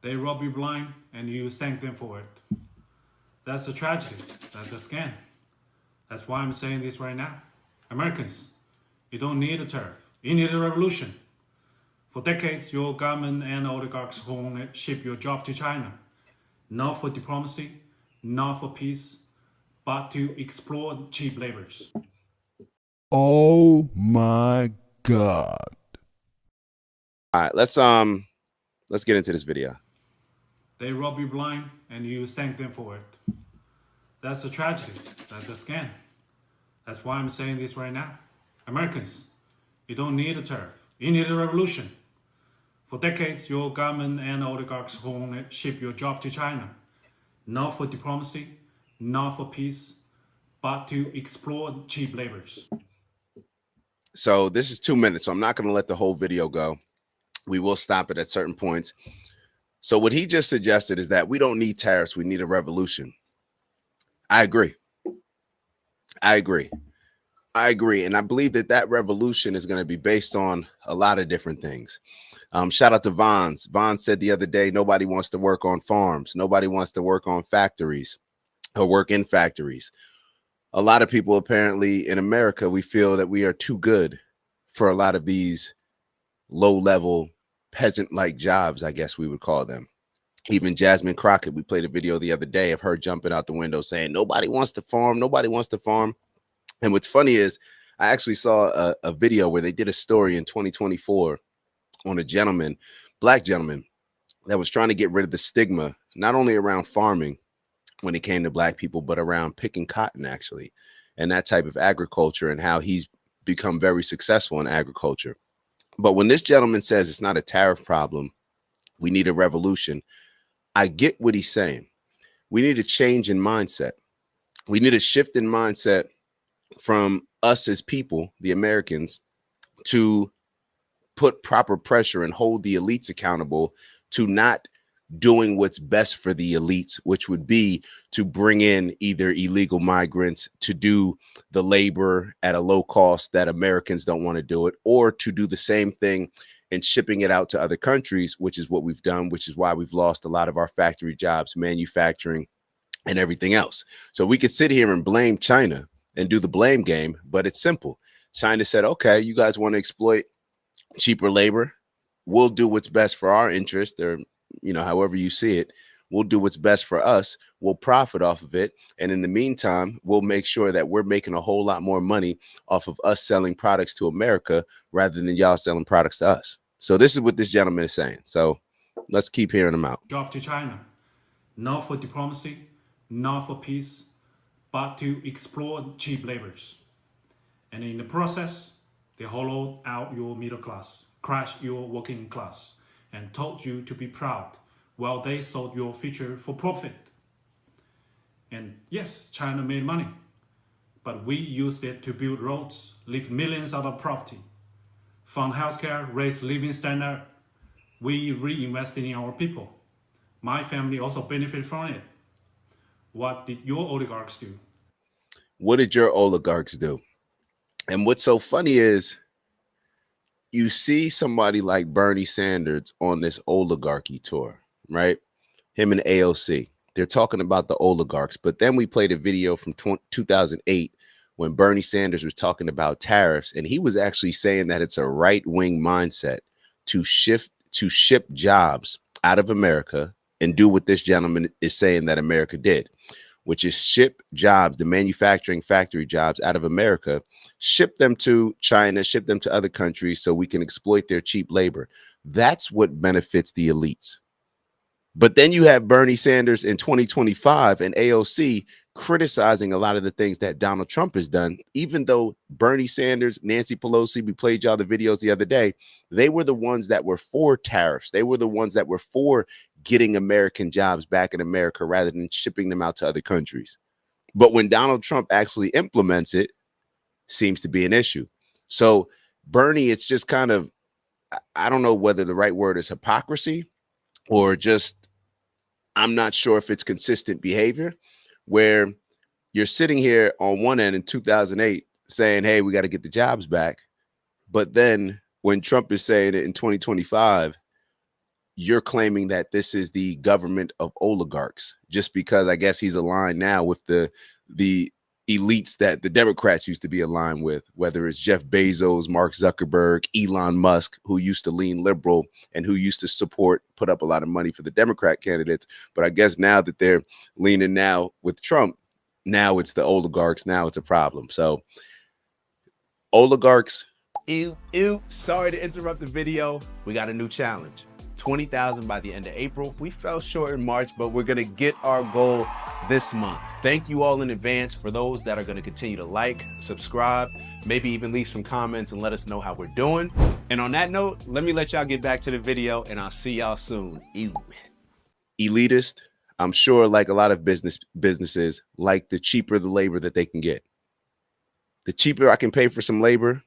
They rob you blind and you thank them for it. That's a tragedy. That's a scam. That's why I'm saying this right now. Americans, you don't need a tariff. You need a revolution. For decades, your government and oligarchs ship your job to China, not for diplomacy, not for peace, but to exploit cheap laborers. Oh my God. All right, let's get into this video. They rob you blind and you thank them for it. That's a tragedy. That's a scam. That's why I'm saying this right now. Americans, you don't need a tariff. You need a revolution. For decades, your government and oligarchs ship your job to China, not for diplomacy, not for peace, but to exploit cheap laborers. So this is 2 minutes, so I'm not going to let the whole video go. We will stop it at certain points. So what he just suggested is that we don't need tariffs. We need a revolution. I agree. I agree. I agree. And I believe that that revolution is going to be based on a lot of different things. Shout out to Vons. Vons said the other day, nobody wants to work on farms. Nobody wants to work on factories or work in factories. A lot of people apparently in America, we feel that we are too good for a lot of these low-level peasant-like jobs, I guess we would call them. Even Jasmine Crockett, we played a video the other day of her jumping out the window saying, nobody wants to farm. Nobody wants to farm. And what's funny is I actually saw a video where they did a story in 2024 on a gentleman, black gentleman, that was trying to get rid of the stigma, not only around farming when it came to black people, but around picking cotton, actually, and that type of agriculture and how he's become very successful in agriculture. But when this gentleman says it's not a tariff problem, we need a revolution, I get what he's saying. We need a change in mindset. We need a shift in mindset from us as people, the Americans, to put proper pressure and hold the elites accountable to not doing what's best for the elites, which would be to bring in either illegal migrants to do the labor at a low cost that Americans don't want to do it, or to do the same thing and shipping it out to other countries, which is what we've done, which is why we've lost a lot of our factory jobs, manufacturing, and everything else. So we could sit here and blame China and do the blame game, but it's simple. China said, okay, you guys want to exploit cheaper labor, we'll do what's best for our interest, or however you see it, we'll do what's best for us, we'll profit off of it, and in the meantime we'll make sure that we're making a whole lot more money off of us selling products to America rather than y'all selling products to us. So this is what this gentleman is saying, so let's keep hearing him out. Job to China, not for diplomacy, not for peace, but to exploit cheap laborers. And in the process, they hollowed out your middle class, crushed your working class, and told you to be proud while they sold your future for profit. And yes, China made money, but we used it to build roads, lift millions out of poverty, fund healthcare, raise living standard. We reinvested in our people. My family also benefited from it. What did your oligarchs do? What did your oligarchs do? And what's so funny is you see somebody like Bernie Sanders on this oligarchy tour, right? Him and AOC. They're talking about the oligarchs. But then we played a video from 2008 when Bernie Sanders was talking about tariffs. And he was actually saying that it's a right-wing mindset to ship jobs out of America and do what this gentleman is saying that America did, which is ship jobs, the manufacturing factory jobs out of America, ship them to China, ship them to other countries so we can exploit their cheap labor. That's what benefits the elites. But then you have Bernie Sanders in 2025 and AOC criticizing a lot of the things that Donald Trump has done, even though Bernie Sanders, Nancy Pelosi, we played y'all the videos the other day, they were the ones that were for tariffs. They were the ones that were for getting American jobs back in America rather than shipping them out to other countries. But when Donald Trump actually implements it, seems to be an issue. So Bernie, it's just kind of, I don't know whether the right word is hypocrisy or just, I'm not sure if it's consistent behavior, where you're sitting here on one end in 2008 saying, hey, we got to get the jobs back. But then when Trump is saying it in 2025, you're claiming that this is the government of oligarchs, just because I guess he's aligned now with the elites that the Democrats used to be aligned with, whether it's Jeff Bezos, Mark Zuckerberg, Elon Musk, who used to lean liberal and who used to put up a lot of money for the Democrat candidates. But I guess now that they're leaning now with Trump, now it's the oligarchs. Now it's a problem. So oligarchs. Ew. Sorry to interrupt the video. We got a new challenge. 20,000 by the end of April. We fell short in March, but we're gonna get our goal this month. Thank you all in advance for those that are gonna continue to like, subscribe, maybe even leave some comments and let us know how we're doing. And on that note, let me let y'all get back to the video and I'll see y'all soon. Ew. Elitist. I'm sure like a lot of businesses, like the cheaper the labor that they can get. The cheaper I can pay for some labor,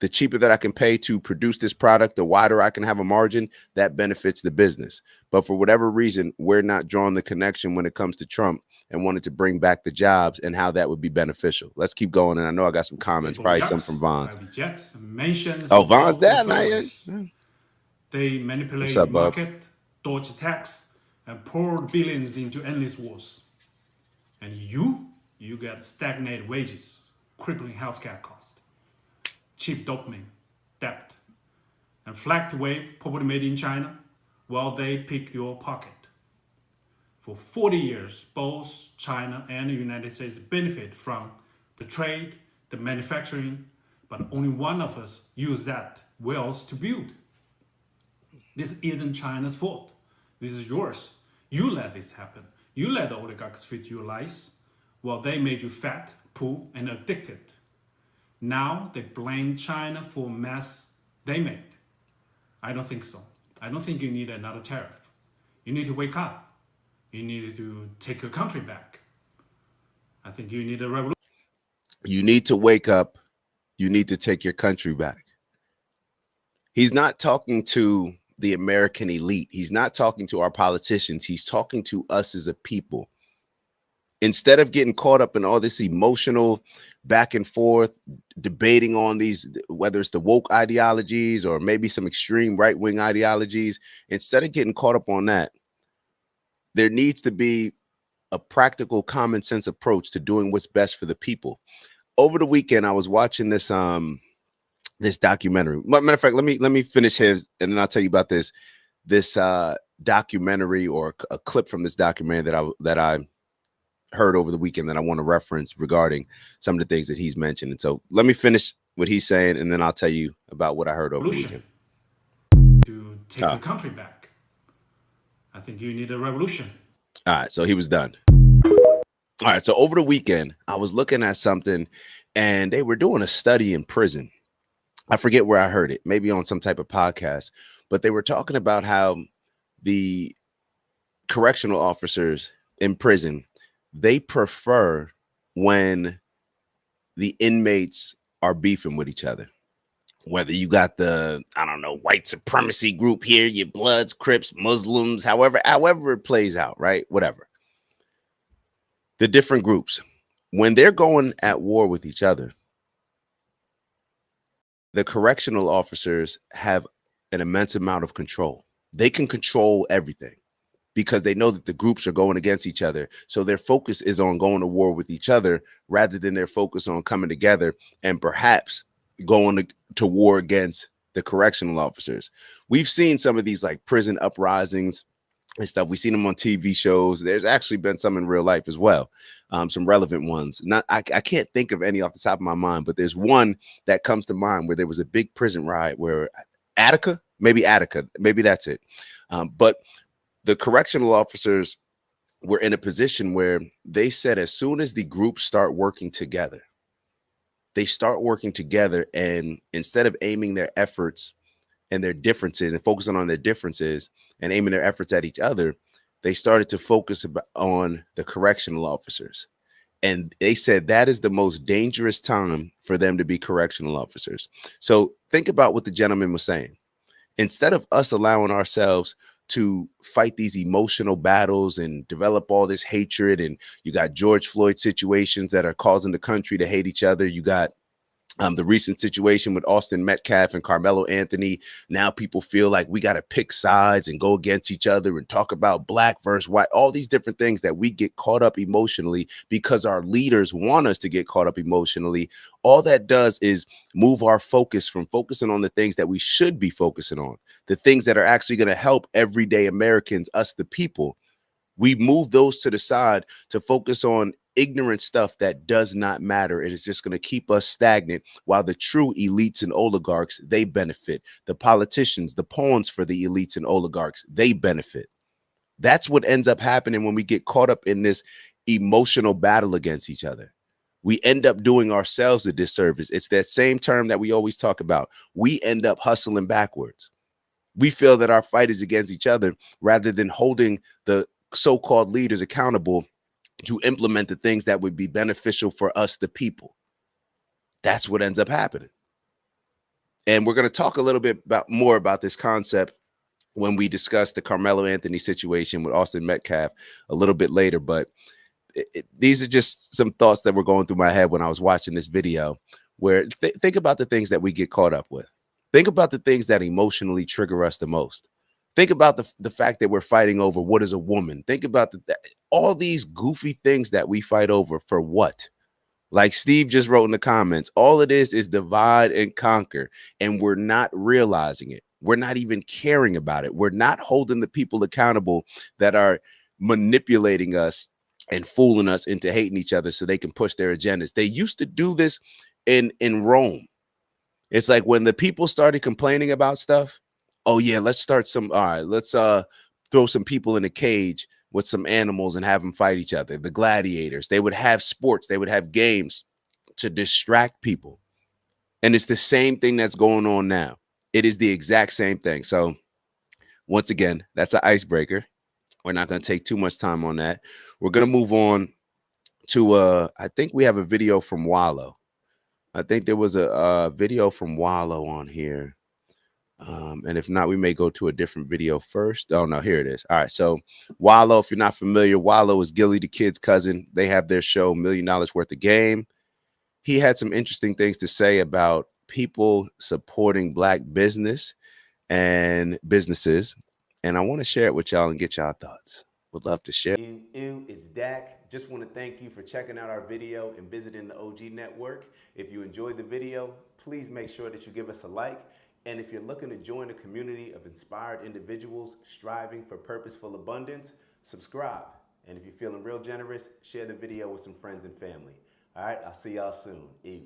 the cheaper that I can pay to produce this product, the wider I can have a margin, that benefits the business. But for whatever reason, we're not drawing the connection when it comes to Trump and wanted to bring back the jobs and how that would be beneficial. Let's keep going. And I know I got some comments, probably some from Vaughn's. Oh, Vaughn's dad. They manipulate the market, dodge tax, and pour billions into endless wars. And you get stagnated wages, crippling healthcare costs, cheap dopamine, debt, and flag wave property made in China while they pick your pocket. For 40 years, both China and the United States benefit from the trade, the manufacturing, but only one of us use that wealth to build. This isn't China's fault. This is yours. You let this happen. You let the oligarchs fit your lies while they made you fat, poor, and addicted. Now they blame China for mess they made. I don't think so. I don't think you need another tariff. You need to wake up. You need to take your country back. I think you need a revolution. You need to wake up. You need to take your country back. He's not talking to the American elite. He's not talking to our politicians. He's talking to us as a people. Instead of getting caught up in all this emotional back and forth, debating on these, whether it's the woke ideologies or maybe some extreme right-wing ideologies, instead of getting caught up on that, there needs to be a practical, common sense approach to doing what's best for the people. Over the weekend, I was watching this this documentary. Matter of fact, let me finish his, and then I'll tell you about this documentary or a clip from this documentary that I heard over the weekend that I want to reference regarding some of the things that he's mentioned. And so let me finish what he's saying, and then I'll tell you about what I heard over the weekend. To take your country back. I think you need a revolution. All right, so he was done. All right, so over the weekend, I was looking at something, and they were doing a study in prison. I forget where I heard it, maybe on some type of podcast, but they were talking about how the correctional officers in prison, they prefer when the inmates are beefing with each other. Whether you got the, I don't know, white supremacy group here, your Bloods, Crips, Muslims, however it plays out, right? Whatever. The different groups, when they're going at war with each other, the correctional officers have an immense amount of control. They can control everything because they know that the groups are going against each other. So their focus is on going to war with each other rather than their focus on coming together and perhaps going to war against the correctional officers. We've seen some of these like prison uprisings and stuff. We've seen them on TV shows. There's actually been some in real life as well. Some relevant ones. I can't think of any off the top of my mind, but there's one that comes to mind where there was a big prison riot where Attica, maybe that's it. But the correctional officers were in a position where they said as soon as the groups start working together, and instead of aiming their efforts and their differences and focusing on their differences and aiming their efforts at each other, they started to focus on the correctional officers. And they said that is the most dangerous time for them to be correctional officers. So think about what the gentleman was saying. Instead of us allowing ourselves to fight these emotional battles and develop all this hatred, and you got George Floyd situations that are causing the country to hate each other. You got The recent situation with Austin Metcalf and Carmelo Anthony. Now people feel like we got to pick sides and go against each other and talk about black versus white, all these different things that we get caught up emotionally because our leaders want us to get caught up emotionally. All that does is move our focus from focusing on the things that we should be focusing on, the things that are actually going to help everyday Americans, us, the people. We move those to the side to focus on ignorant stuff that does not matter, and it's just going to keep us stagnant, while the true elites and oligarchs, they benefit. The politicians, the pawns for the elites and oligarchs, they benefit. That's what ends up happening when we get caught up in this emotional battle against each other. We end up doing ourselves a disservice. It's that same term that we always talk about. We end up hustling backwards. We feel that our fight is against each other rather than holding the so-called leaders accountable to implement the things that would be beneficial for us, the people. That's what ends up happening. And we're going to talk a little bit more about this concept when we discuss the Carmelo Anthony situation with Austin Metcalf a little bit later. But these are just some thoughts that were going through my head when I was watching this video, where think about the things that we get caught up with. Think about the things that emotionally trigger us the most. Think about the fact that we're fighting over what is a woman. Think about all these goofy things that we fight over for what? Like Steve just wrote in the comments, all it is divide and conquer, and we're not realizing it. We're not even caring about it. We're not holding the people accountable that are manipulating us and fooling us into hating each other so they can push their agendas. They used to do this in Rome. It's like when the people started complaining about stuff, oh yeah, let's start some, all right, let's throw some people in a cage with some animals and have them fight each other. The gladiators, they would have sports, they would have games to distract people. And it's the same thing that's going on now. It is the exact same thing. So once again, that's an icebreaker. We're not going to take too much time on that. We're going to move on to I think we have a video from Wallow. I think there was a video from Wallow on here. And if not, we may go to a different video first. Oh, no, here it is. All right. So Wallow, if you're not familiar, Wallow is Gilly the Kid's cousin. They have their show, $1 Million Worth of Game. He had some interesting things to say about people supporting Black business and businesses. And I want to share it with y'all and get y'all thoughts. Would love to share. It's Dak. Just want to thank you for checking out our video and visiting the OG Network. If you enjoyed the video, please make sure that you give us a like. And if you're looking to join a community of inspired individuals striving for purposeful abundance, subscribe. And if you're feeling real generous, share the video with some friends and family. All right, I'll see y'all soon. Ew.